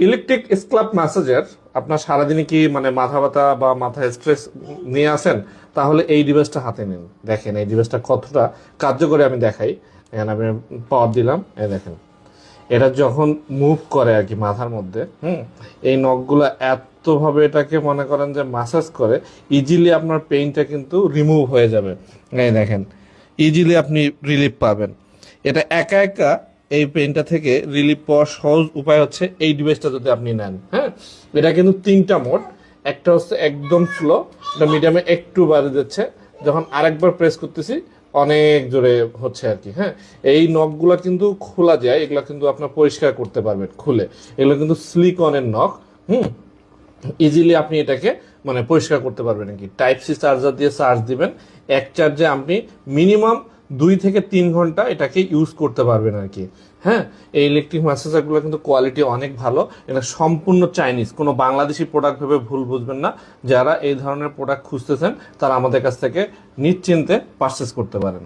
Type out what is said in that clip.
Electric scalp ম্যাসাজের আপনার সারাদিনে কি মানে মাথা ব্যথা বা মাথায় স্ট্রেস নিয়ে আসেন, তাহলে এই ডিভাইসটা হাতে নিন। দেখেন এই ডিভাইসটা কতটা কার্যকরী আমি দেখাই। এখানে আমি পাওয়ার দিলাম, এই দেখেন এটা যখন মুভ করে আর কি মাথার মধ্যে, এই নখগুলো এতভাবে এটাকে মনে করেন যে মাসাজ করে, ইজিলি আপনার পেইনটা কিন্তু রিমুভ হয়ে যাবে। এই দেখেন ইজিলি আপনি রিলিফ পাবেন। এটা একা একা এই পেইনটা থেকে রিলিফ পাওয়ার সহজ উপায় হচ্ছে এই ডিভাইসটা যদি আপনি নেন। হ্যাঁ, এটা কিন্তু তিনটা মোড। একটা হচ্ছে একদম স্লো, এটা মিডিয়ামে একটু বাড়ে যাচ্ছে, যখন আরেকবার প্রেস করতেছি অনেক জোরে হচ্ছে আর কি। হ্যাঁ, এই নখগুলো কিন্তু খোলা যায়, এগুলো কিন্তু আপনার পরিষ্কার করতে পারবেন খুলে। এগুলো কিন্তু সিলিকনের নখ। ইজিলি আপনি এটাকে মানে পরিষ্কার করতে পারবেন আর কি। টাইপ সি চার্জার দিয়ে চার্জ দিবেন, এক চার্জে আপনি মিনিমাম 2 থেকে 3 ঘন্টা এটাকে ইউজ করতে পারবেন আর কি। হ্যাঁ, এই ইলেকট্রিক ম্যাসাজারগুলো কিন্তু কোয়ালিটি অনেক ভালো। এটা সম্পূর্ণ চাইনিজ, কোনো বাংলাদেশি প্রোডাক্ট ভেবে ভুল বুঝবেন না। যারা এই ধরনের প্রোডাক্ট খুঁজতেছেন তারা আমাদের কাছ থেকে নিশ্চিন্তে পারচেস করতে পারেন।